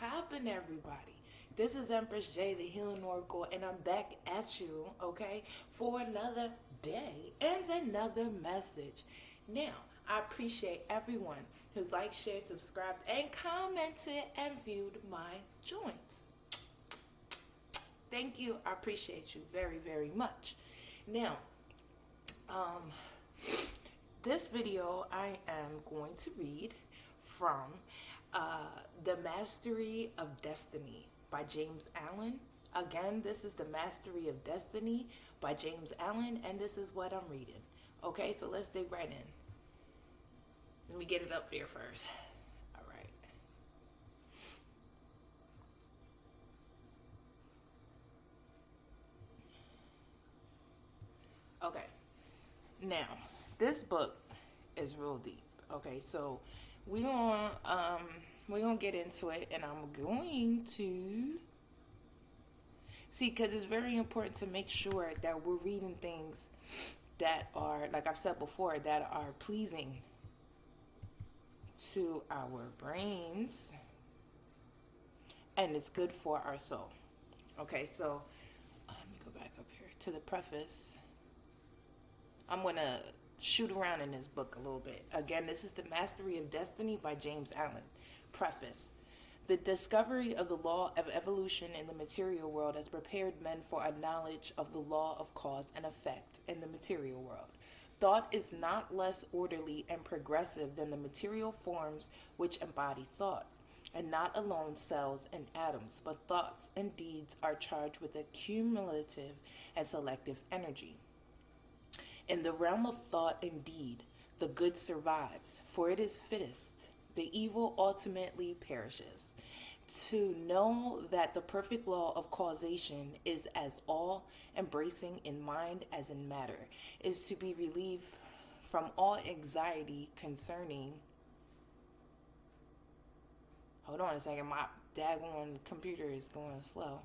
poppin', everybody? This is Empress J, the Healing Oracle, and I'm back at you, okay, for another day and another message. Now, I appreciate everyone who's liked, shared, subscribed, and commented and viewed my joints. Thank you. I appreciate you very, very much. Now, um, this video I am going to read from The Mastery of Destiny by James Allen. Again, this is The Mastery of Destiny by James Allen, and this is what I'm reading. Okay, so let's dig right in. Let me get it up there first. All right. Okay. Now, this book is real deep. Okay, so we're gonna get into it, and I'm going to see, because it's very important to make sure that we're reading things that are, like I've said before, that are pleasing to our brains, and it's good for our soul. Okay, so let me go back up here to the preface. I'm going to shoot around in this book a little bit. Again, this is The Mastery of Destiny by James Allen. Preface. The discovery of the law of evolution in the material world has prepared men for a knowledge of the law of cause and effect in the material world. Thought is not less orderly and progressive than the material forms which embody thought, and not alone cells and atoms, but thoughts and deeds are charged with a cumulative and selective energy. In the realm of thought and deed, the good survives, for it is fittest. The evil ultimately perishes. To know that the perfect law of causation is as all-embracing in mind as in matter is to be relieved from all anxiety concerning... Hold on a second, my daggone computer is going slow.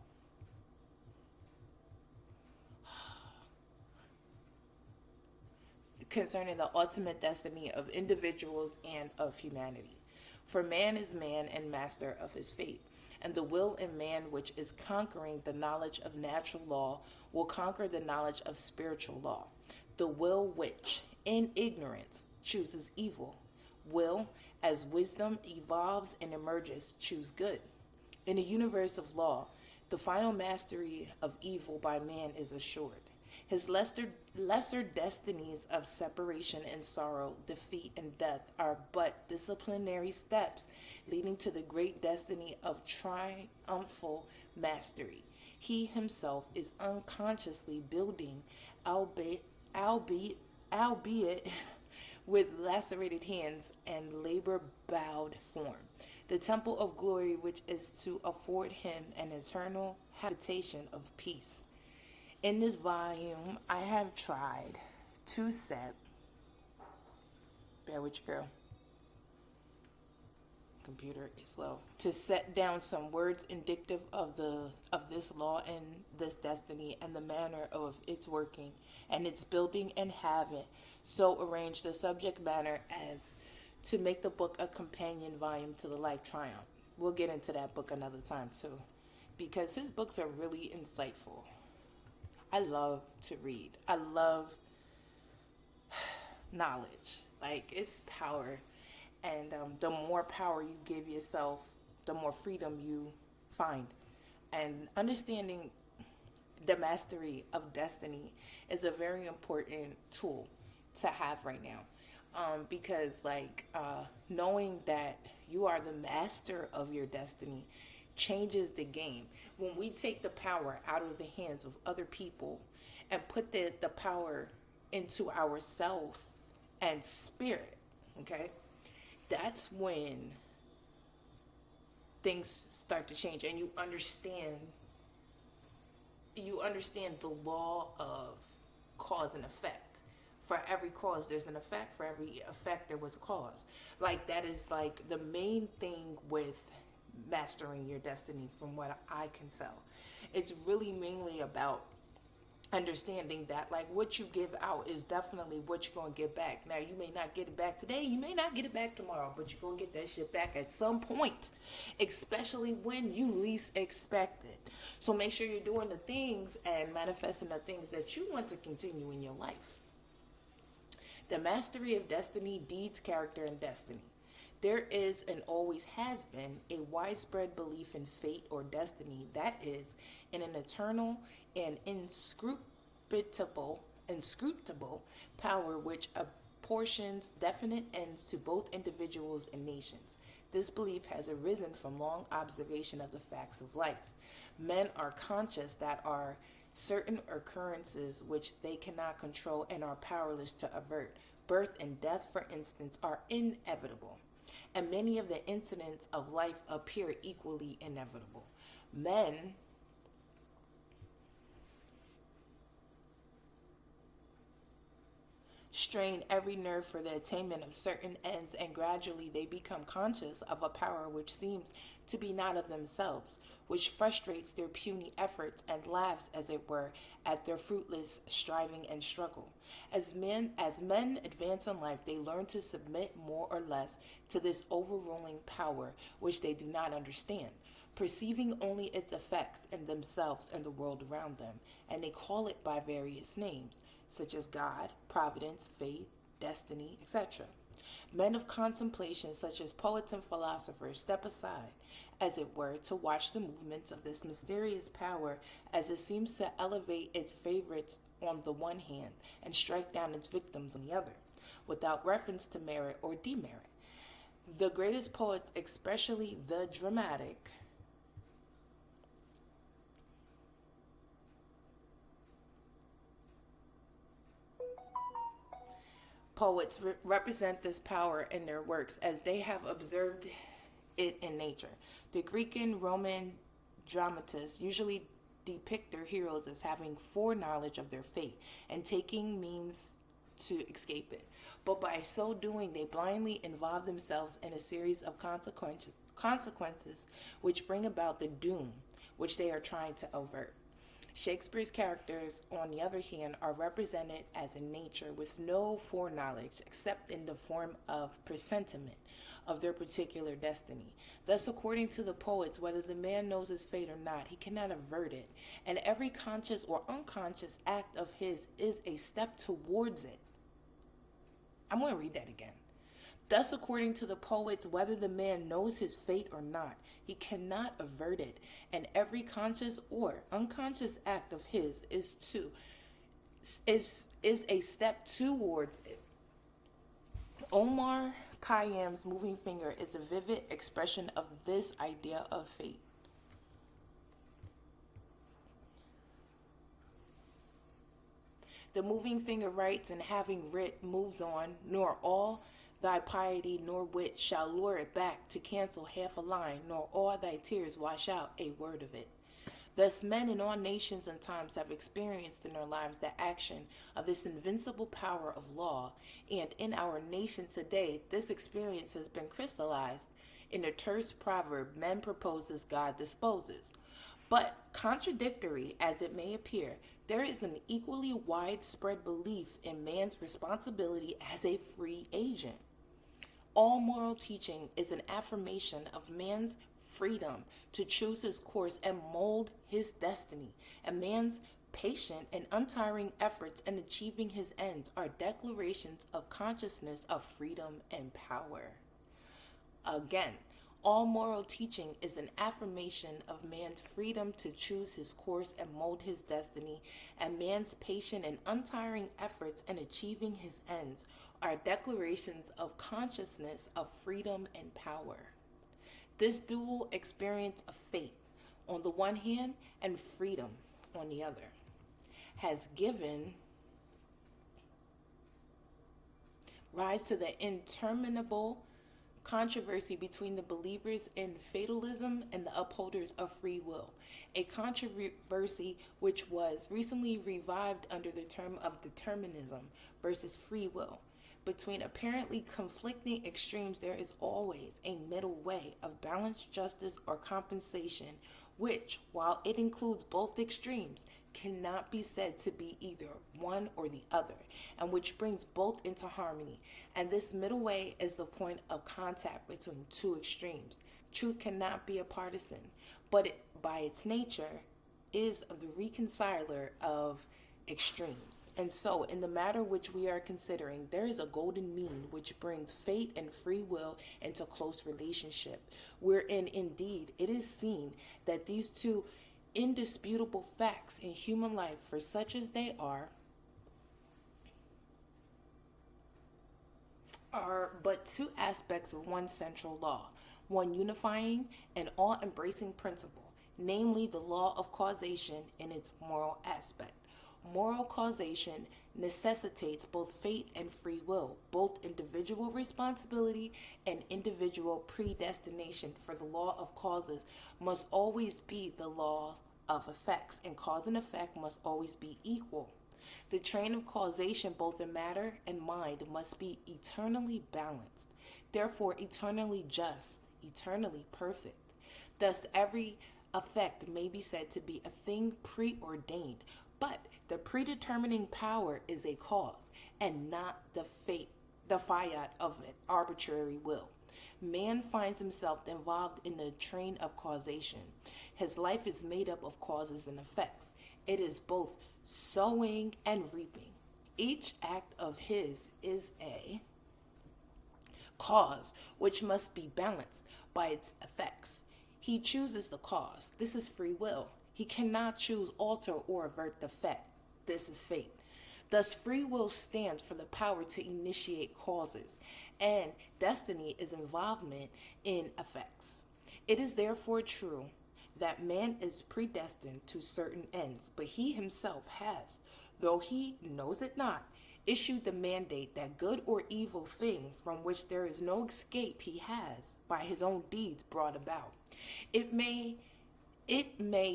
Concerning the ultimate destiny of individuals and of humanity. For man is man and master of his fate, and the will in man which is conquering the knowledge of natural law will conquer the knowledge of spiritual law. The will which, in ignorance, chooses evil, will, as wisdom evolves and emerges, choose good. In a universe of law, the final mastery of evil by man is assured. His lesser destinies of separation and sorrow, defeat and death are but disciplinary steps leading to the great destiny of triumphal mastery. He himself is unconsciously building, albeit with lacerated hands and labor-bowed form, the temple of glory which is to afford him an eternal habitation of peace. In this volume, I have tried to set, bear with your girl, computer is slow, to set down some words indicative of this law and this destiny and the manner of its working and its building, and have it so arrange the subject matter as to make the book a companion volume to the Life Triumph. We'll get into that book another time too, because his books are really insightful. I love to read. I love knowledge. Like, it's power. And the more power you give yourself, the more freedom you find. And understanding the mastery of destiny is a very important tool to have right now. Because, knowing that you are the master of your destiny changes the game. When we take the power out of the hands of other people and put the power into ourself and spirit, okay, that's when things start to change, and you understand the law of cause and effect. For every cause there's an effect, for every effect there was a cause. Like, that is like the main thing with mastering your destiny, from what I can tell. It's really mainly about Understanding that like what you give out is definitely what you're going to get back. Now you may not get it back today, you may not get it back tomorrow, but you're going to get that shit back at some point, especially when you least expect it. So make sure you're doing the things and manifesting the things that you want to continue in your life. The mastery of destiny, deeds, character, and destiny. There is and always has been a widespread belief in fate or destiny, that is, in an eternal and inscrutable power which apportions definite ends to both individuals and nations. This belief has arisen from long observation of the facts of life. Men are conscious that are certain occurrences which they cannot control and are powerless to avert. Birth and death, for instance, are inevitable, and many of the incidents of life appear equally inevitable. Men strain every nerve for the attainment of certain ends, and gradually they become conscious of a power which seems to be not of themselves, which frustrates their puny efforts and laughs, as it were, at their fruitless striving and struggle. As men advance in life, they learn to submit more or less to this overruling power which they do not understand, perceiving only its effects in themselves and the world around them, and they call it by various names, such as God, providence, fate, destiny, etc. Men of contemplation, such as poets and philosophers, step aside, as it were, to watch the movements of this mysterious power as it seems to elevate its favorites on the one hand and strike down its victims on the other, without reference to merit or demerit. The greatest poets, especially the dramatic, poets represent this power in their works as they have observed it in nature. The Greek and Roman dramatists usually depict their heroes as having foreknowledge of their fate and taking means to escape it. But by so doing, they blindly involve themselves in a series of consequences which bring about the doom which they are trying to avert. Shakespeare's characters, on the other hand, are represented as in nature with no foreknowledge except in the form of presentiment of their particular destiny. Thus, according to the poets, whether the man knows his fate or not, he cannot avert it, and every conscious or unconscious act of his is a step towards it. I'm going to read that again. Thus, according to the poets, whether the man knows his fate or not, he cannot avert it, and every conscious or unconscious act of his is a step towards it. Omar Khayyam's moving finger is a vivid expression of this idea of fate. The moving finger writes, and having writ moves on, nor all thy piety nor wit shall lure it back to cancel half a line, nor all thy tears wash out a word of it. Thus men in all nations and times have experienced in their lives the action of this invincible power of law, and in our nation today this experience has been crystallized in the terse proverb, man proposes, God disposes. But contradictory as it may appear, there is an equally widespread belief in man's responsibility as a free agent. All moral teaching is an affirmation of man's freedom to choose his course and mold his destiny, and man's patient and untiring efforts in achieving his ends are declarations of consciousness of freedom and power. Again, all moral teaching is an affirmation of man's freedom to choose his course and mold his destiny, and man's patient and untiring efforts in achieving his ends are declarations of consciousness of freedom and power. This dual experience of fate on the one hand and freedom on the other has given rise to the interminable controversy between the believers in fatalism and the upholders of free will, a controversy which was recently revived under the term of determinism versus free will. Between apparently conflicting extremes, there is always a middle way of balanced justice or compensation, which, while it includes both extremes, cannot be said to be either one or the other, and which brings both into harmony. And this middle way is the point of contact between two extremes. Truth cannot be a partisan, but it, by its nature, is the reconciler of extremes. And so, in the matter which we are considering, there is a golden mean which brings fate and free will into close relationship, wherein indeed it is seen that these two indisputable facts in human life, for such as they are but two aspects of one central law, one unifying and all embracing principle, namely the law of causation in its moral aspect. Moral causation necessitates both fate and free will, both individual responsibility and individual predestination, for the law of causes must always be the law of effects, and cause and effect must always be equal. The train of causation, both in matter and mind, must be eternally balanced, therefore eternally just, eternally perfect. Thus, every effect may be said to be a thing preordained, but the predetermining power is a cause and not the fiat of an arbitrary will. Man finds himself involved in the train of causation. His life is made up of causes and effects. It is both sowing and reaping. Each act of his is a cause which must be balanced by its effects. He chooses the cause. This is free will. He cannot choose, alter, or avert the effect. This is fate. Thus, free will stands for the power to initiate causes, and destiny is involvement in effects. It is therefore true that man is predestined to certain ends, but he himself has, though he knows it not, issued the mandate that good or evil thing from which there is no escape he has, by his own deeds, brought about. It may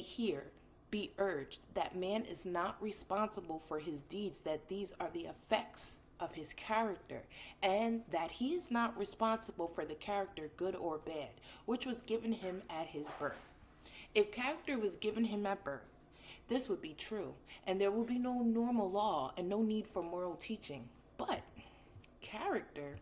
here be urged that man is not responsible for his deeds, that these are the effects of his character, and that he is not responsible for the character, good or bad, which was given him at his birth. If character was given him at birth, this would be true, and there would be no normal law and no need for moral teaching. But characters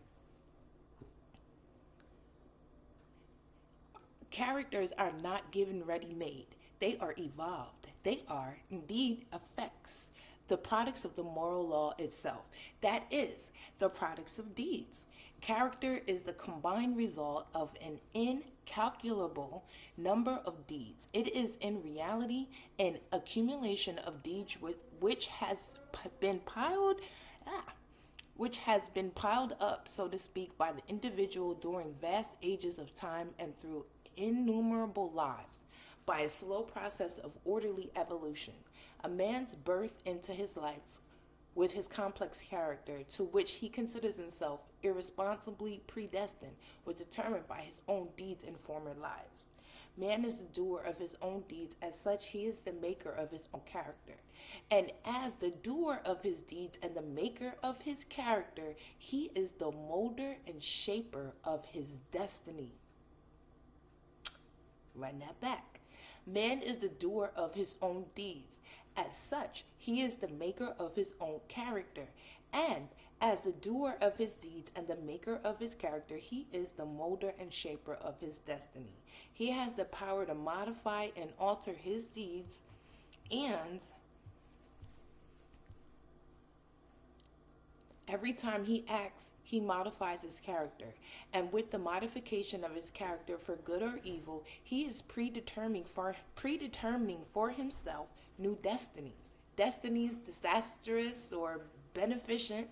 are not given ready-made. They are evolved. They are, indeed, effects, the products of the moral law itself. That is, the products of deeds. Character is the combined result of an incalculable number of deeds. It is in reality an accumulation of deeds which has been piled up, so to speak, by the individual during vast ages of time and through innumerable lives, by a slow process of orderly evolution. A man's birth into his life with his complex character, to which he considers himself irresponsibly predestined, was determined by his own deeds in former lives. Man is the doer of his own deeds. As such, he is the maker of his own character. And as the doer of his deeds and the maker of his character, he is the molder and shaper of his destiny. Run that back. Man is the doer of his own deeds. As such, he is the maker of his own character. And as the doer of his deeds and the maker of his character, he is the molder and shaper of his destiny. He has the power to modify and alter his deeds, and every time he acts, he modifies his character. And with the modification of his character for good or evil, he is predetermining for himself new destinies. Destinies disastrous or beneficent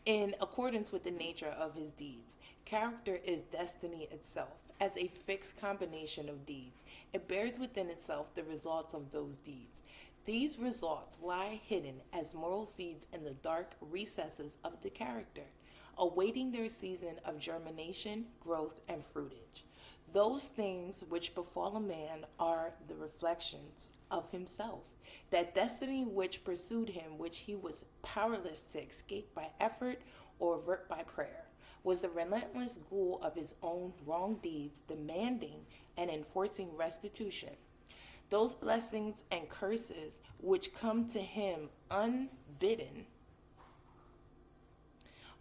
in accordance with the nature of his deeds. Character is destiny itself, as a fixed combination of deeds. It bears within itself the results of those deeds. These results lie hidden as moral seeds in the dark recesses of the character, awaiting their season of germination, growth, and fruitage. Those things which befall a man are the reflections of himself. That destiny which pursued him, which he was powerless to escape by effort or avert by prayer, was the relentless goal of his own wrong deeds, demanding and enforcing restitution. Those blessings and curses which come to him unbidden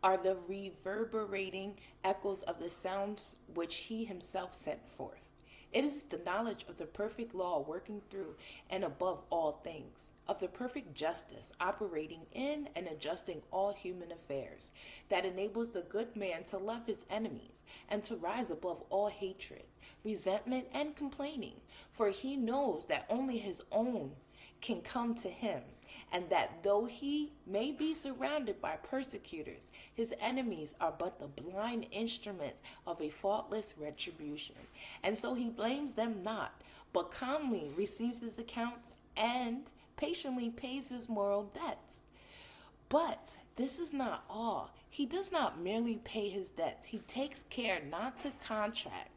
are the reverberating echoes of the sounds which he himself sent forth. It is the knowledge of the perfect law working through and above all things, of the perfect justice operating in and adjusting all human affairs, that enables the good man to love his enemies and to rise above all hatred, resentment, and complaining, for he knows that only his own can come to him, and that though he may be surrounded by persecutors, his enemies are but the blind instruments of a faultless retribution. And so he blames them not, but calmly receives his accounts and patiently pays his moral debts. But this is not all. He does not merely pay his debts, he takes care not to contract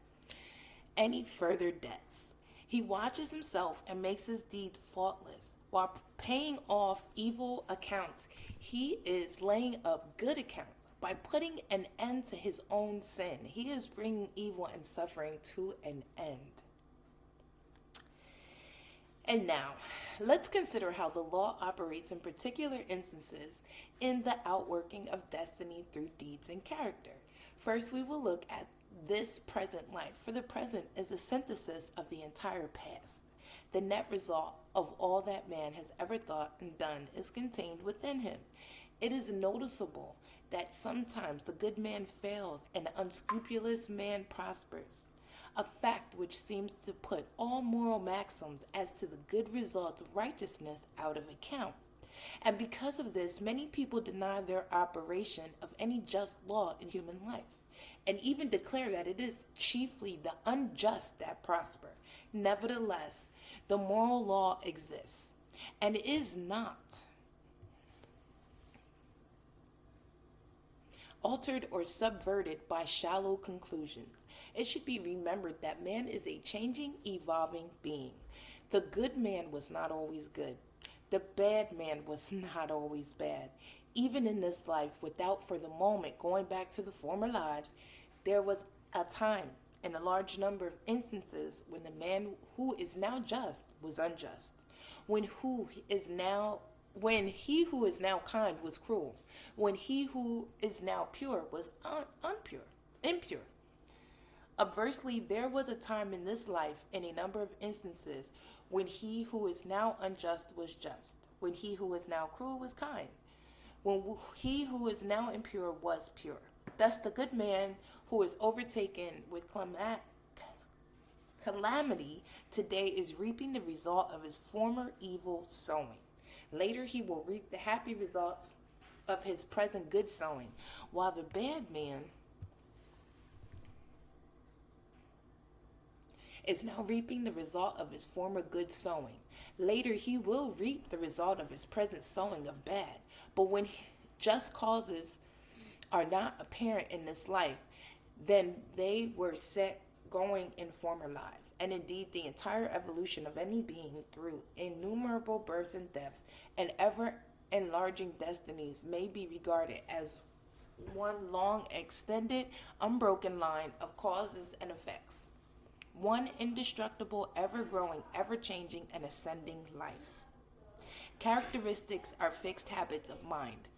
any further debts. He watches himself and makes his deeds faultless. While paying off evil accounts, he is laying up good accounts. By putting an end to his own sin, he is bringing evil and suffering to an end. And now, let's consider how the law operates in particular instances in the outworking of destiny through deeds and character. First, we will look at this present life, for the present is the synthesis of the entire past. The net result of all that man has ever thought and done is contained within him. It is noticeable that sometimes the good man fails and the unscrupulous man prospers, a fact which seems to put all moral maxims as to the good results of righteousness out of account. And because of this, many people deny their operation of any just law in human life, and even declare that it is chiefly the unjust that prosper. Nevertheless, the moral law exists, and is not altered or subverted by shallow conclusions. It should be remembered that man is a changing, evolving being. The good man was not always good. The bad man was not always bad. Even in this life, without for the moment going back to the former lives, there was a time and a large number of instances when the man who is now just was unjust, when he who is now kind was cruel, when he who is now pure was impure. Obversely, there was a time in this life, in a number of instances, when he who is now unjust was just, when he who is now cruel was kind, when he who is now impure was pure. Thus the good man who is overtaken with calamity today is reaping the result of his former evil sowing. Later he will reap the happy results of his present good sowing, while the bad man is now reaping the result of his former good sowing. Later he will reap the result of his present sowing of bad. But when just causes are not apparent in this life, then they were set going in former lives. And indeed, the entire evolution of any being through innumerable births and deaths and ever enlarging destinies may be regarded as one long extended, unbroken line of causes and effects. One indestructible, ever-growing, ever-changing, and ascending life. Characteristics are fixed habits of mind,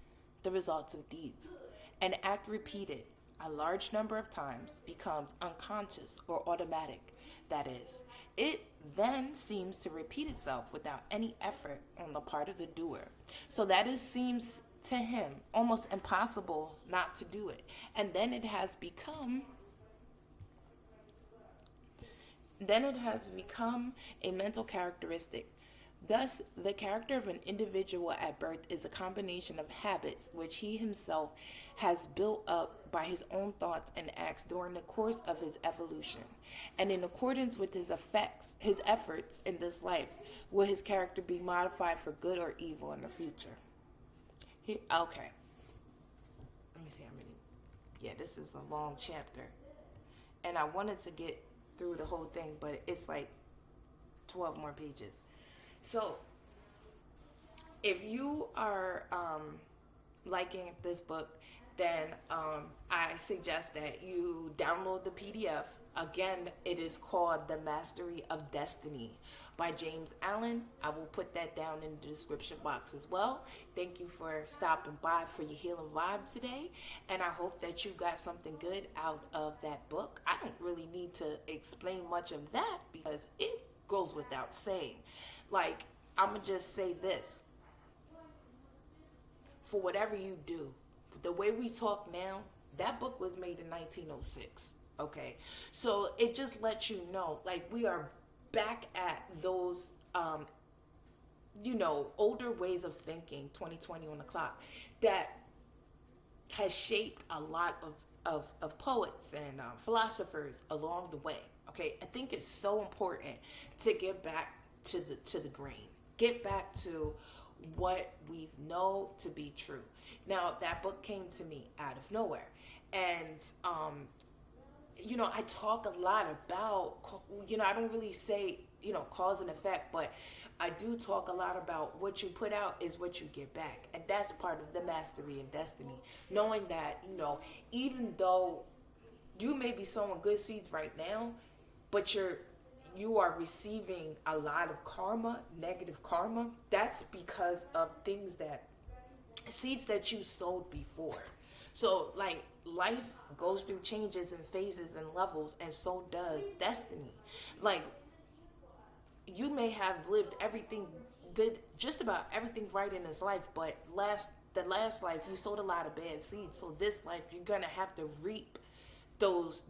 the results of deeds. An act repeated a large number of times becomes unconscious or automatic. That is, it then seems to repeat itself without any effort on the part of the doer. So that it seems to him almost impossible not to do it. And then it has become a mental characteristic. Thus, the character of an individual at birth is a combination of habits which he himself has built up by his own thoughts and acts during the course of his evolution. And in accordance with his efforts in this life, will his character be modified for good or evil in the future. Okay. Let me see how many. Yeah, this is a long chapter. And I wanted to get through the whole thing, but it's like 12 more pages. So, if you are liking this book, then I suggest that you download the PDF Again, it is called The Mastery of Destiny by James Allen. I will put that down in the description box as well. Thank you for stopping by for your healing vibe today. And I hope that you got something good out of that book. I don't really need to explain much of that because it goes without saying. Like, I'm going to just say this. For whatever you do, the way we talk now, that book was made in 1906. Okay, so it just lets you know, like, we are back at those, older ways of thinking, 2020 on the clock, that has shaped a lot of poets and philosophers along the way. Okay, I think it's so important to get back to the grain, get back to what we know to be true. Now, that book came to me out of nowhere, and I talk a lot about, I don't really say, cause and effect, but I do talk a lot about what you put out is what you get back. And that's part of the mastery of destiny. Knowing that, even though you may be sowing good seeds right now, but you are receiving a lot of karma, negative karma, that's because of seeds that you sowed before. So, like, life goes through changes and phases and levels, and so does destiny. Like, you may have did just about everything right in this life, but the last life you sowed a lot of bad seeds. So this life you're gonna have to reap those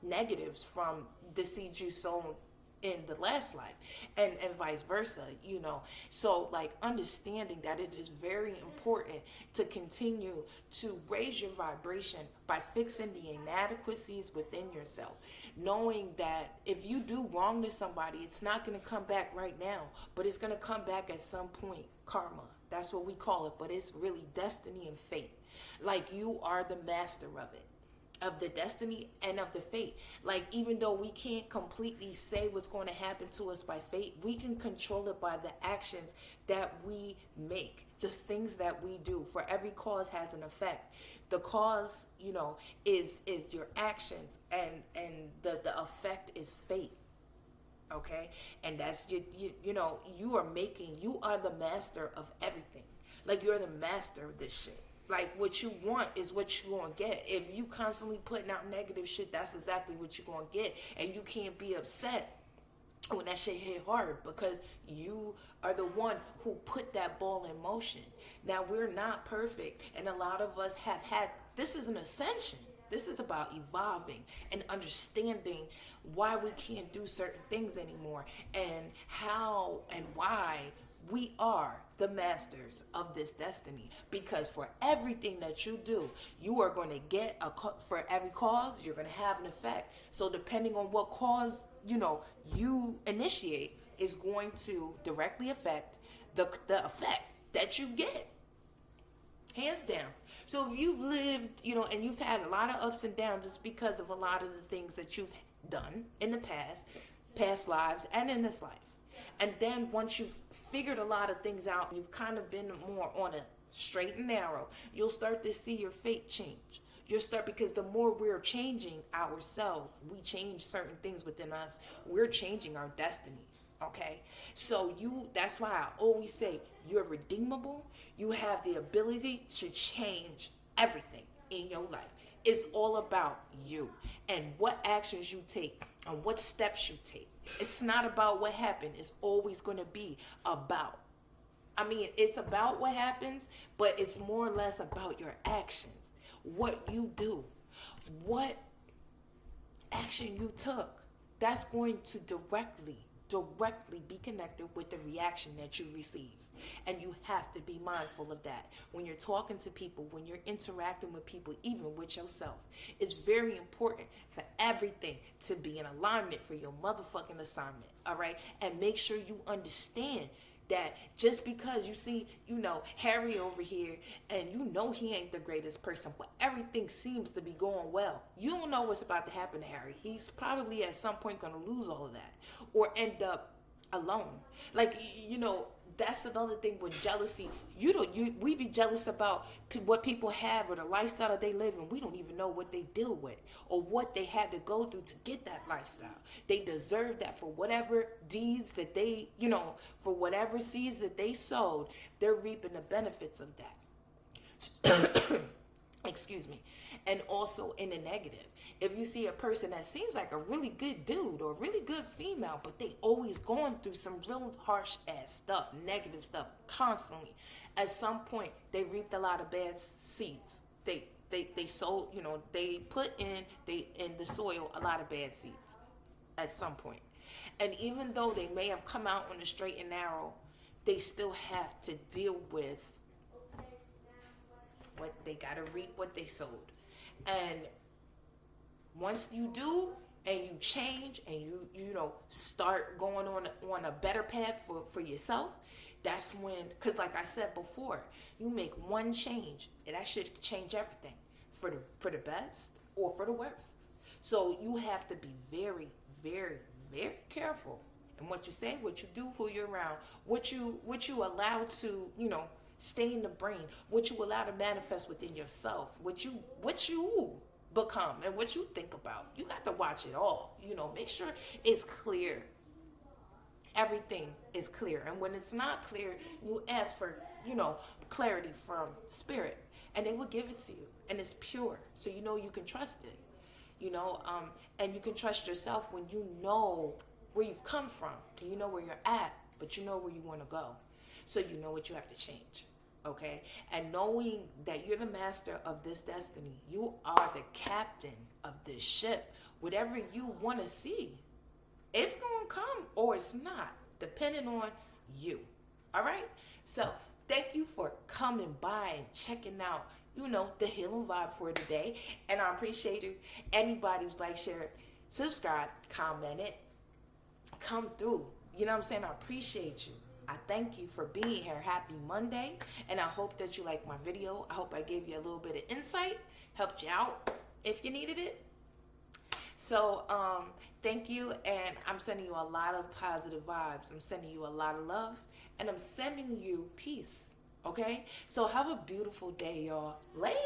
negatives from the seeds you sown in the last life, and vice versa. So, like, understanding that it is very important to continue to raise your vibration by fixing the inadequacies within yourself, knowing that if you do wrong to somebody, it's not going to come back right now, but it's going to come back at some point. Karma, that's what we call it, but it's really destiny and fate. Like, you are the master of it, of the destiny and of the fate. Like, even though we can't completely say what's going to happen to us by fate, we can control it by the actions that we make, the things that we do. For every cause has an effect. The cause, is your actions, and the effect is fate. Okay? And that's you are the master of everything. Like, you're the master of this shit. Like, what you want is what you're going to get. If you constantly putting out negative shit, that's exactly what you're going to get. And you can't be upset when that shit hit hard, because you are the one who put that ball in motion. Now, we're not perfect, and a lot of us have had, this is an ascension. This is about evolving and understanding why we can't do certain things anymore, and how and why we are the masters of this destiny. Because for everything that you do, you are going to get for every cause, you're going to have an effect. So depending on what cause, you initiate, is going to directly affect the effect that you get. Hands down. So if you've lived, and you've had a lot of ups and downs, it's because of a lot of the things that you've done in the past lives, and in this life. And then once you've figured a lot of things out, and you've kind of been more on a straight and narrow, you'll start to see your fate change. Because the more we're changing ourselves, we change certain things within us, we're changing our destiny. Okay? So that's why I always say you're redeemable. You have the ability to change everything in your life. It's all about you and what actions you take and what steps you take. It's not about what happened. It's always going to be about. It's about what happens, but it's more or less about your actions. What you do. What action you took. That's going to directly be connected with the reaction that you receive. And you have to be mindful of that when you're talking to people, when you're interacting with people, even with yourself. It's very important for everything to be in alignment for your motherfucking assignment. All right? And make sure you understand that just because you see, Harry over here, and he ain't the greatest person, but everything seems to be going well. You don't know what's about to happen to Harry. He's probably at some point going to lose all of that or end up alone. Like, that's another thing with jealousy. We be jealous about what people have or the lifestyle that they live in. We don't even know what they deal with or what they had to go through to get that lifestyle. They deserve that for whatever deeds that they, for whatever seeds that they sowed, they're reaping the benefits of that. Excuse me. And also in the negative, if you see a person that seems like a really good dude or really good female, but they always going through some real harsh ass stuff, negative stuff constantly, at some point they reaped a lot of bad seeds. They sowed, they put in the soil a lot of bad seeds at some point. And even though they may have come out on the straight and narrow, they still have to deal with what they got to reap, what they sowed. And once you do, and you change, and you start going on a better path for yourself, that's when, because like I said before, you make one change, and that should change everything for the best or for the worst. So you have to be very, very, very careful in what you say, what you do, who you're around, what you allow to stay in the brain, what you allow to manifest within yourself, what you become, and what you think about. You got to watch it all. Make sure it's clear. Everything is clear. And when it's not clear, you ask for, clarity from spirit, and they will give it to you. And it's pure. So you can trust it. And you can trust yourself when you know where you've come from. You know where you're at, but you know where you want to go. So you know what you have to change. Okay? And knowing that you're the master of this destiny, you are the captain of this ship. Whatever you want to see, it's going to come or it's not, depending on you. All right? So thank you for coming by and checking out, the healing vibe for today. And I appreciate you. Anybody who's like, share, subscribe, commented, come through. You know what I'm saying? I appreciate you. I thank you for being here. Happy Monday. And I hope that you liked my video. I hope I gave you a little bit of insight, helped you out if you needed it. So, thank you. And I'm sending you a lot of positive vibes. I'm sending you a lot of love. And I'm sending you peace. Okay? So have a beautiful day, y'all. Later.